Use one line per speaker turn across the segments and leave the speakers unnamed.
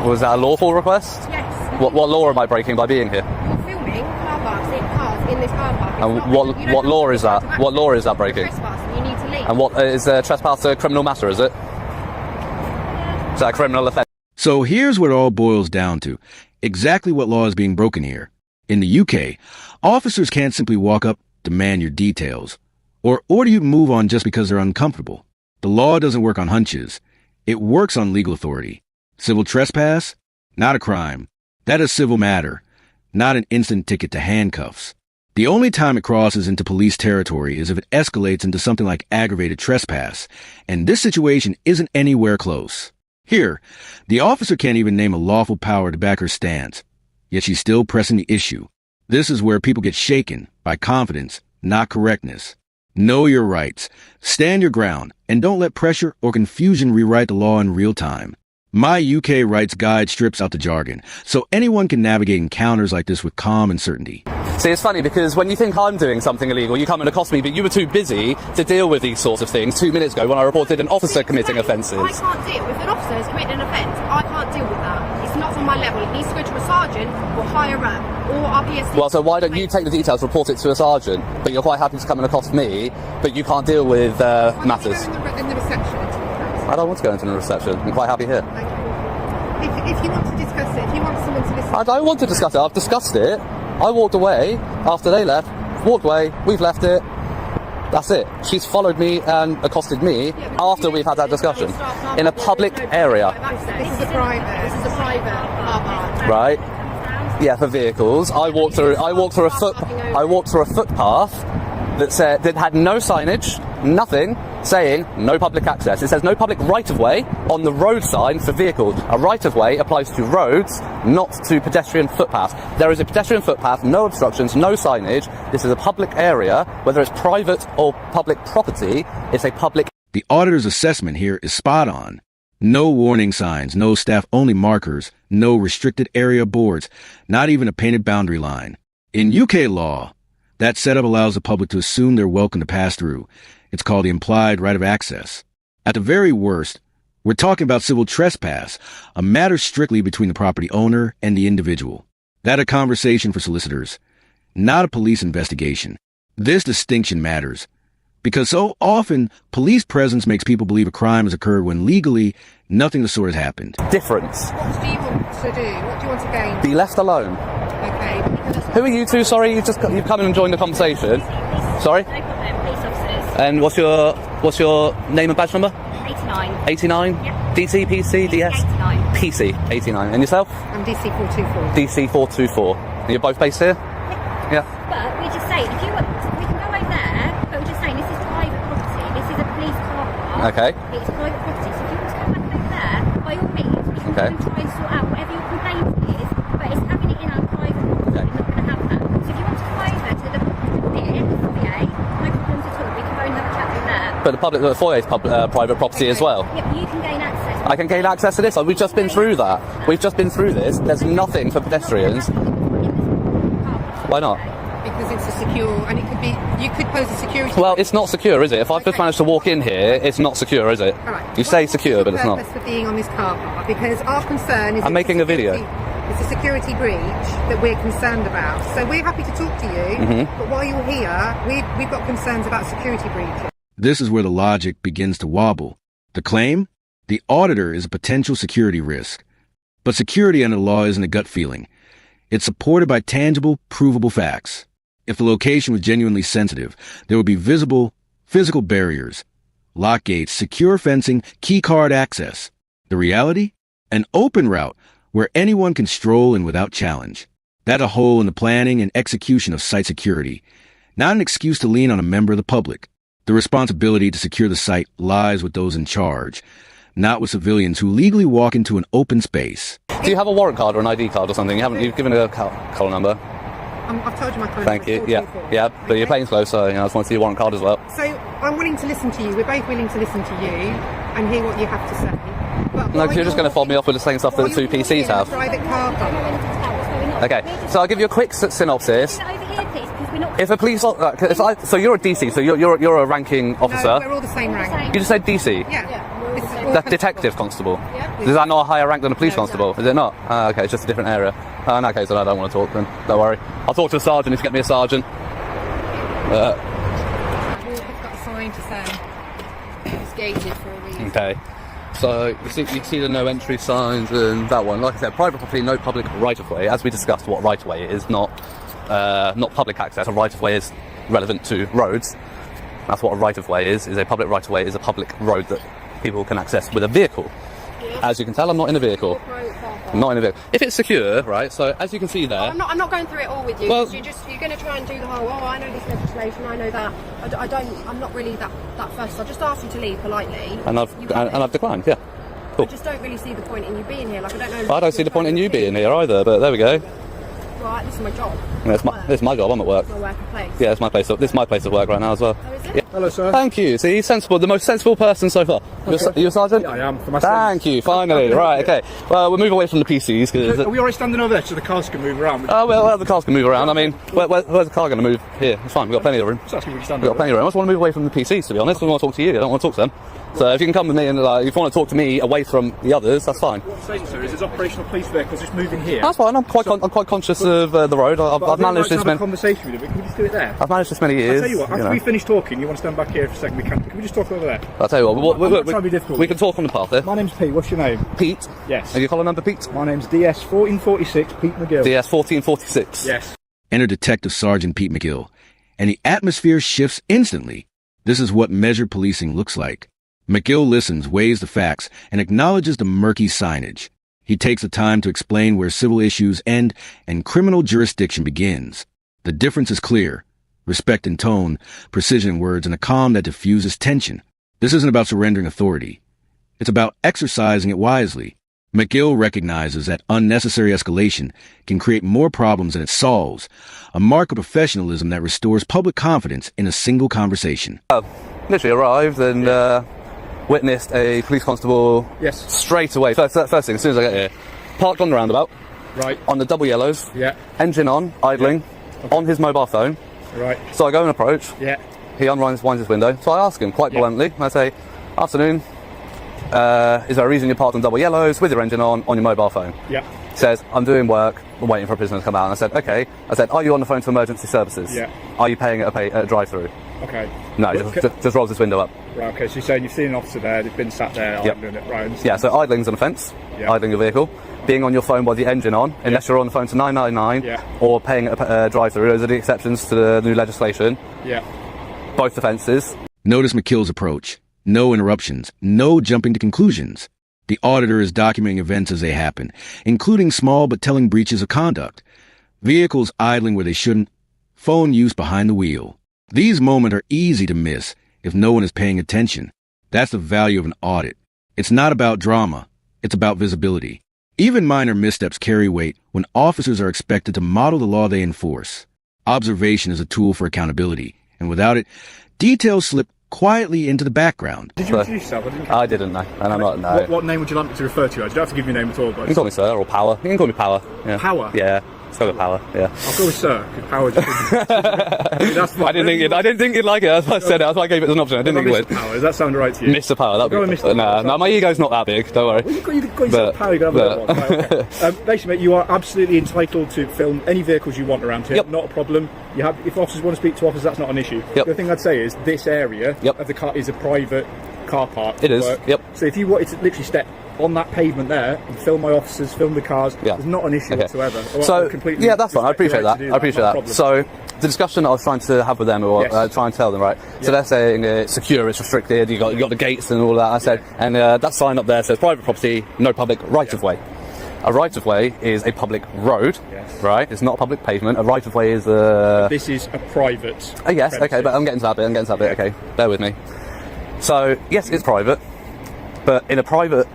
Was that a lawful request?
Yes.
What law am I breaking by being here?
You're filming car parks in cars in this car park.
And what law is that? What law is that breaking?
Trespassing, you need to leave.
And what is trespass a criminal matter, is it? Is that a criminal offence?
So here's what it all boils down to. Exactly what law is being broken here. In the UK, officers can't simply walk up, demand your details, or order you to move on just because they're uncomfortable. The law doesn't work on hunches. It works on legal authority. Civil trespass? Not a crime. That is a civil matter, not an instant ticket to handcuffs. The only time it crosses into police territory is if it escalates into something like aggravated trespass, and this situation isn't anywhere close. Here, the officer can't even name a lawful power to back her stance, yet she's still pressing the issue. This is where people get shaken by confidence, not correctness. Know your rights, stand your ground, and don't let pressure or confusion rewrite the law in real time. My UK Rights Guide strips out the jargon, so anyone can navigate encounters like this with calm and certainty.
See, it's funny because when you think I'm doing something illegal, you come and accost me, but you were too busy to deal with these sorts of things 2 minutes ago when I reported an officer committing offences.
I can't deal. If an officer has committed an offence, I can't deal with that. It's not on my level. It needs to go to a sergeant or higher up or RPSC.
Well, so why don't you take the details, report it to a sergeant, but you're quite happy to come and accost me, but you can't deal with matters?
In the reception.
I don't want to go into the reception. I'm quite happy here.
If you want to discuss it, if you want someone to listen...
I don't want to discuss it. I've discussed it. I walked away after they left. Walked away. We've left it. That's it. She's followed me and accosted me after we've had that discussion in a public area.
This is a private car park.
Right? Yeah, for vehicles. I walked through a footpath that had no signage, nothing, saying no public access. It says no public right-of-way on the road sign for vehicles. A right-of-way applies to roads, not to pedestrian footpaths. There is a pedestrian footpath, no obstructions, no signage. This is a public area. Whether it's private or public property, it's a public...
The auditor's assessment here is spot on. No warning signs, no staff-only markers, no restricted area boards, not even a painted boundary line. In UK law, that setup allows the public to assume they're welcome to pass through. It's called the implied right of access. At the very worst, we're talking about civil trespass, a matter strictly between the property owner and the individual. That's a conversation for solicitors, not a police investigation. This distinction matters because so often police presence makes people believe a crime has occurred when legally nothing of the sort has happened.
Difference.
What do you want to do? What do you want to gain?
Be left alone.
Okay.
Who are you two? Sorry, you've come in and joined the conversation. Sorry?
No problem, police officers.
And what's your name and badge number?
89.
89?
Yeah.
DC, PC, DS?
89.
PC, 89. And yourself?
I'm DC 424.
DC 424. And you're both based here? Yeah.
But we just say, if you want, we can go over there, but we're just saying this is private property. This is a police car park.
Okay.
It's private property. So if you want to come back over there, by all means, we can go and try and sort out whatever your complaint is, but it's having it in our private property. We're not going to have that. So if you want to come over to the foyer, no problems at all. We can go and have a chat over there.
But the foyer is private property as well.
Yeah, but you can gain access.
I can gain access to this. We've just been through that. We've just been through this. There's nothing for pedestrians. Why not?
Because it's a secure, and it could be, you could pose a security...
Well, it's not secure, is it? If I've just managed to walk in here, it's not secure, is it?
All right.
You say secure, but it's not.
What's the purpose for being on this car park? Because our concern is...
I'm making a video.
It's a security breach that we're concerned about. So we're happy to talk to you, but while you're here, we've got concerns about security breaches.
This is where the logic begins to wobble. The claim? The auditor is a potential security risk. But security under the law isn't a gut feeling. It's supported by tangible, provable facts. If the location was genuinely sensitive, there would be visible, physical barriers, lock gates, secure fencing, key card access. The reality? An open route where anyone can stroll in without challenge. That's a hole in the planning and execution of site security, not an excuse to lean on a member of the public. The responsibility to secure the site lies with those in charge, not with civilians who legally walk into an open space.
Do you have a warrant card or an ID card or something? You've given a call number.
I've told you my colour.
Thank you. Yeah, but your plane's closed, so I just want to see your warrant card as well.
So I'm willing to listen to you. We're both willing to listen to you and hear what you have to say. But
No, because you're just going to fob me off with the same stuff that the two PCs have.
Private car park.
Okay, so I'll give you a quick synopsis.
Over here, please, because we're not...
If a police, so you're a DC, so you're a ranking officer.
No, we're all the same rank.
You just said DC.
Yeah.
That's detective constable.
Yeah.
Is that not a higher rank than a police
No,
constable?
no.
Is it not? Okay, it's just a different area. In that case, then I don't want to talk then. Don't worry. I'll talk to a sergeant if you get me a sergeant.
We've got a sign to say it's gated for a reason.
Okay. So you see the no entry signs and that one. Like I said, private property, no public right of way. As we discussed, what right of way is, not public access. A right of way is relevant to roads. That's what a right of way is. A public right of way is a public road that people can access with a vehicle.
Yeah.
As you can tell, I'm not in a vehicle. I'm not in a vehicle. If it's secure, right? So as you can see there.
I'm not going through it all with you.
Well,
you're going to try and do the whole. Oh, I know this legislation. I know that. I'm not really that fussed. I just asked you to leave politely.
And I've declined. Yeah. Cool.
I just don't really see the point in you being here. Like I don't know.
I don't see the point in you being here either. But there we go.
Right, this is my job.
Yeah, it's my job. I'm at work.
It's my working place.
Yeah, it's my place. This is my place of work right now as well.
Oh, is it?
Yeah.
Hello, sir.
Thank you. See, sensible. The most sensible person so far. You're a sergeant?
Yeah, I am. For my
Thank you. Finally. Right. Okay. Well, we'll move away from the PCs because.
Are we already standing over there so the cars can move around?
Oh well, the cars can move around. I mean, where's the car going to move? Here, it's fine. We've got plenty of room.
Just asking where you stand
We've got
over
plenty of room. I just want to move away from the PCs, to be honest. I want to talk to you. I don't want to talk to them. So if you can come with me and if you want to talk to me away from the others, that's fine.
What I'm saying, sir, is there's operational police vehicles just moving here.
That's fine. I'm quite conscious of the road. I've managed this
many.
many.
Conversation with you, but can we just do it there?
I've managed this many years.
I'll tell you what. After we finish talking, you want to stand back here for a second? Can we just talk over there?
I'll tell you what.
I'm not trying to be difficult.
We can talk on the path there.
My name's Pete. What's your name?
Pete.
Yes.
Have you collar number, Pete?
My name's DS 1446 Pete McGill.
DS 1446.
Yes.
Enter Detective Sergeant Pete McGill, and the atmosphere shifts instantly. This is what measured policing looks like. McGill listens, weighs the facts, and acknowledges the murky signage. He takes the time to explain where civil issues end and criminal jurisdiction begins. The difference is clear. Respect in tone, precision in words, and a calm that diffuses tension. This isn't about surrendering authority. It's about exercising it wisely. McGill recognizes that unnecessary escalation can create more problems than it solves, a mark of professionalism that restores public confidence in a single conversation.
Literally arrived and witnessed a police constable straight away. First thing, as soon as I get here, parked on the roundabout,
Right.
on the double yellows,
Yeah.
engine on, idling, on his mobile phone.
Right.
So I go and approach.
Yeah.
He winds his window. So I ask him quite bluntly. I say, "Afternoon. Is there a reason you're parked on double yellows with your engine on your mobile phone?"
Yeah.
He says, "I'm doing work. I'm waiting for a prisoner to come out." And I said, "Okay." I said, "Are you on the phone to emergency services?
Yeah.
Are you paying at a drive-through?"
Okay.
No,
Well,
just rolls his window up.
Right. Okay. So you're saying you've seen an officer there. They've been sat there.
Yep.
Idling it. Right. I understand.
Yeah, so idling's an offence,
Yeah.
idling your vehicle. Being on your phone while the engine on, unless you're on the phone to 999,
Yeah.
or paying at a drive-through, those are the exceptions to the new legislation.
Yeah.
Both offences.
Notice McGill's approach. No interruptions, no jumping to conclusions. The auditor is documenting events as they happen, including small but telling breaches of conduct. Vehicles idling where they shouldn't, phone use behind the wheel. These moments are easy to miss if no one is paying attention. That's the value of an audit. It's not about drama. It's about visibility. Even minor missteps carry weight when officers are expected to model the law they enforce. Observation is a tool for accountability, and without it, details slip quietly into the background.
Did you introduce yourself?
I didn't know, and I'm not, no.
What name would you like me to refer to you as? You don't have to give me a name at all,
You
but
can call me Sir, or Power. You can call me Power. Yeah.
Power?
Yeah, let's go with Power, yeah.
I'll go with Sir, because Power just... That's
I didn't think you'd like it, that's why I said it, that's why I gave it as an option, I didn't think it would.
Power, does that sound right to you?
Mr. Power, that'd
Go with
be...
Mr. Power.
No, my ego's not that big, don't worry.
Well, you've got yourself power, you can have a little one. Right, okay. Basically, mate, you are absolutely entitled to film any vehicles you want around here.
Yep.
Not a problem. You have, if officers want to speak to officers, that's not an issue.
Yep.
The thing I'd say is this area
Yep.
of the car is a private car park.
It is,
work.
yep.
So if you wanted to literally step on that pavement there and film my officers, film the cars, there's not an issue whatsoever.
So,
completely
yeah, that's fine. I appreciate that.
respect
I appreciate
not a
that.
problem.
So, the discussion I was trying to have with them, or
Yes.
try and tell them, right? So they're saying it's secure, it's restricted. You got the gates and all that. I said, and that sign up there says private property, no public right of way. A right of way is a public road, right? It's not a public pavement. A right of way is a.
This is a private.
Yes, okay,
premises.
but I'm getting to that bit. Okay, bear with me. So, yes, it's private. But in a private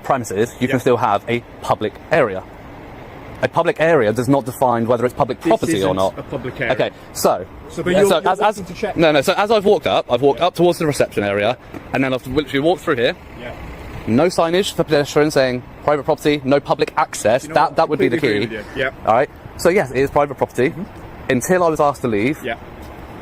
premises, you can still have a public area. A public area does not define whether it's public property or not.
A public area.
Okay, so
but you're wanting to check.
No. So as I've walked up towards the reception area, and then I've literally walked through here.
Yeah.
No signage for pedestrians saying private property, no public access.
You know what?
That would be the
Completely
key.
agree with you. Yeah.
All right. So yes, it is private property. Until I was asked to leave.
Yeah.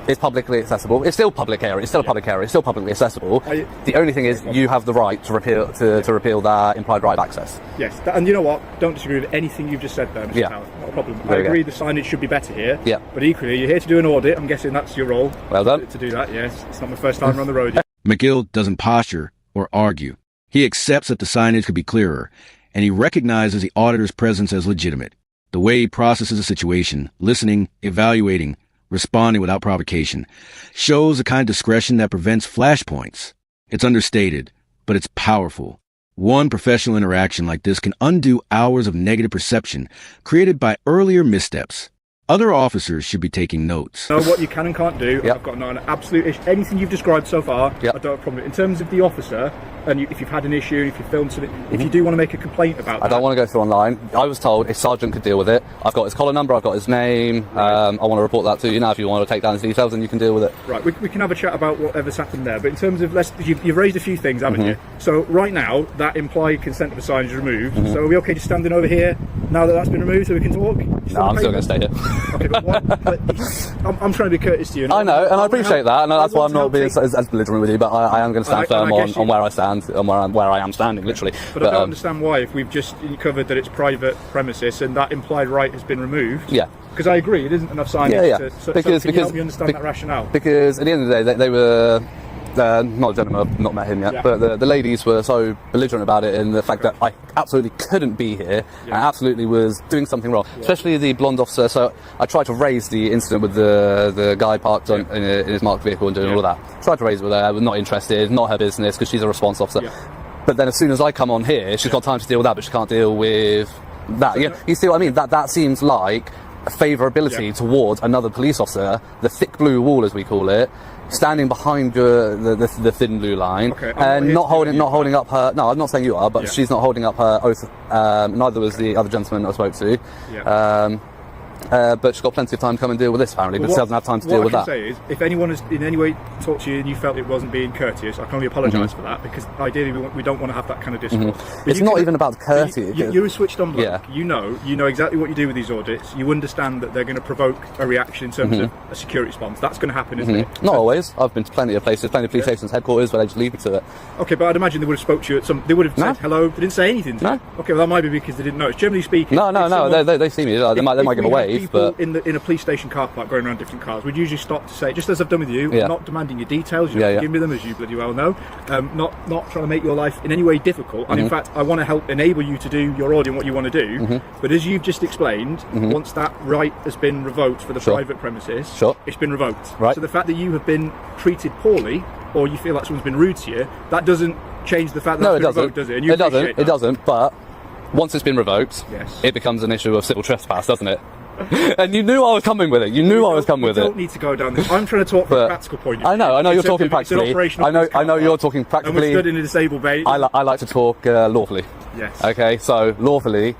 It's publicly accessible. It's still public area. It's still a public area. It's still publicly accessible. The only thing is, you have the right to repeal that implied right of access.
Yes, and you know what? Don't disagree with anything you've just said there, Mr. Howard. Not a problem. I agree the signage should be better here.
Yeah.
But equally, you're here to do an audit. I'm guessing that's your role.
Well done.
To do that, yes. It's not my first time on the road.
McGill doesn't posture or argue. He accepts that the signage could be clearer, and he recognizes the auditor's presence as legitimate. The way he processes a situation, listening, evaluating, responding without provocation, shows the kind of discretion that prevents flashpoints. It's understated, but it's powerful. One professional interaction like this can undo hours of negative perception created by earlier missteps. Other officers should be taking notes.
Know what you can and can't do.
Yep.
I've got an absolute issue. Anything you've described so far,
yep.
I don't have a problem. In terms of the officer, and if you've had an issue, if you filmed something, if you do want to make a complaint about that.
I don't want to go through online. I was told a sergeant could deal with it. I've got his collar number, I've got his name. I want to report that to you now. If you want to take down his details, and you can deal with it.
Right, we can have a chat about whatever's happened there. But in terms of, you've raised a few things, haven't you? So right now, that implied consent of a sign is removed. So are we okay just standing over here now that that's been removed so we can talk?
No, I'm still going to stay here.
Okay, but I'm trying to be courteous to you.
I know, and I appreciate that, and that's why I'm not being as belligerent with you, but I am going to stand firm on where I stand, and where I am standing, literally.
But I don't understand why, if we've just covered that it's private premises and that implied right has been removed.
Yeah.
Because I agree, it isn't enough signage.
So
can you help me understand that rationale?
Because at the end of the day, they were... not a gentleman, I've not met him yet, but the ladies were so belligerent about it, in the fact that I absolutely couldn't be here and absolutely was doing something wrong, especially the blonde officer. So I tried to raise the incident with the guy parked in his marked vehicle and doing all of that. Tried to raise it with her, was not interested, not her business, because she's a response officer. But then as soon as I come on here, she's got time to deal with that, but she can't deal with that. You see what I mean? That seems like a favourability towards another police officer, the thick blue wall as we call it, standing behind the thin blue line, and not holding up her. No, I'm not saying you are, but she's not holding up her oath. Neither was the other gentleman I spoke to. But she's got plenty of time to come and deal with this, apparently, but she doesn't have time to deal with that.
What I can say is, if anyone has in any way talked to you and you felt it wasn't being courteous, I can only apologise for that, because ideally we don't want to have that kind of discourse.
It's not even about courtesy.
You're a switched on bloke. You know exactly what you do with these audits. You understand that they're going to provoke a reaction in terms of a security response. That's going to happen, isn't it?
Not always. I've been to plenty of places, plenty of police stations, headquarters, where they just leave me to it.
Okay, but I'd imagine they would have spoke to you at some. They would have said hello. They didn't say anything.
No.
Okay, well that might be because they didn't know. It's generally speaking.
No. They see me. They might give a wave, but
in a police station car park going around different cars, we'd usually stop to say, just as I've done with you, I'm not demanding your details, you have to give me them, as you bloody well know, not trying to make your life in any way difficult, and in fact I want to help enable you to do your audit and what you want to do, but as you've just explained, once that right has been revoked for the private premises, it's been revoked. So the fact that you have been treated poorly, or you feel like someone's been rude to you, that doesn't change the fact that it's been revoked, does it? And
it doesn't, but once it's been revoked, it becomes an issue of civil trespass, doesn't it? And you knew I was coming with it. You knew I was coming with it.
You don't need to go down this. I'm trying to talk from a practical point of view.
I know you're talking practically. I know you're talking practically.
And we're stood in a disabled bay.
I like to talk lawfully.
Yes.
Okay, so lawfully,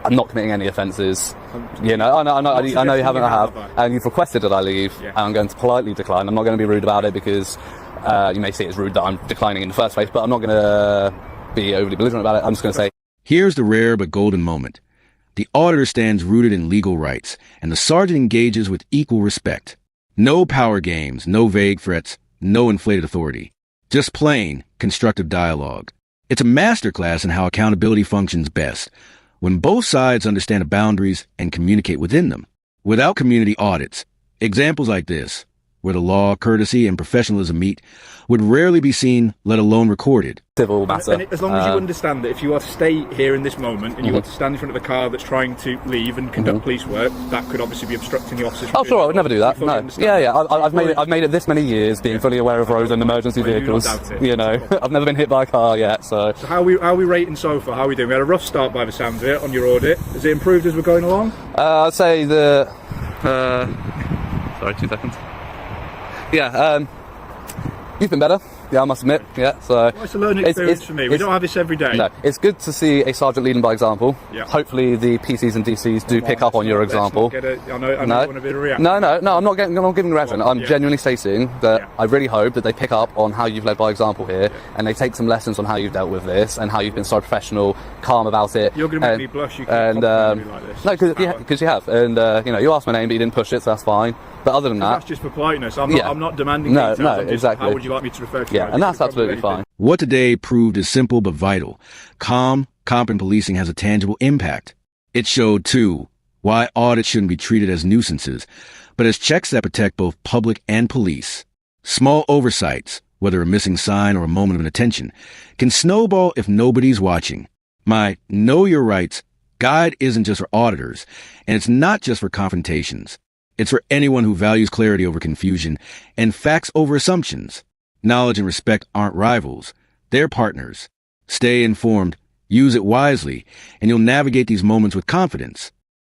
I'm not committing any offences. You know, I know you haven't. I have, and you've requested that I leave, and I'm going to politely decline. I'm not going to be rude about it, because you may see it as rude that I'm declining in the first place, but I'm not going to be overly belligerent about it. I'm just going to say,
here's the rare but golden moment. The auditor stands rooted in legal rights, and the sergeant engages with equal respect. No power games, no vague threats, no inflated authority. Just plain, constructive dialogue. It's a masterclass in how accountability functions best, when both sides understand the boundaries and communicate within them. Without community audits, examples like this, where the law, courtesy, and professionalism meet, would rarely be seen, let alone recorded.
Civil matter.
And as long as you understand that if you are to stay here in this moment and you want to stand in front of a car that's trying to leave and conduct police work, that could obviously be obstructing the officers.
Oh, sure, I would never do that. No. Yeah. I've made it this many years, being fully aware of roads and emergency vehicles. You know, I've never been hit by a car yet, so.
So how are we rating so far? How are we doing? We had a rough start by the sounds of it on your audit. Has it improved as we're going along?
I'd say sorry, 2 seconds. Yeah, you've been better. Yeah, I must admit. Yeah, so
Well, it's a learning experience for me. We don't have this every day.
No, it's good to see a sergeant leading by example.
Yeah.
Hopefully, the PCs and DCs do pick up on your example.
I know you want a bit of a reaction.
No, I'm not giving a reaction. I'm genuinely stating that I really hope that they pick up on how you've led by example here, and they take some lessons on how you've dealt with this and how you've been so professional, calm about it.
You're going to make me blush. You can't compliment me like this.
No, because you have, and you asked my name, but you didn't push it, so that's fine. But other than that,
that's just for politeness. I'm not demanding details.
No,
I'm just,
exactly.
How would you like me to refer to you?
Yeah, and that's absolutely fine.
What today proved is simple but vital. Calm, competent policing has a tangible impact. It showed, too, why audits shouldn't be treated as nuisances, but as checks that protect both public and police. Small oversights, whether a missing sign or a moment of inattention, can snowball if nobody's watching. My Know Your Rights guide isn't just for auditors, and it's not just for confrontations. It's for anyone who values clarity over confusion and facts over assumptions. Knowledge and respect aren't rivals. They're partners. Stay informed, use it wisely, and you'll navigate these moments with confidence.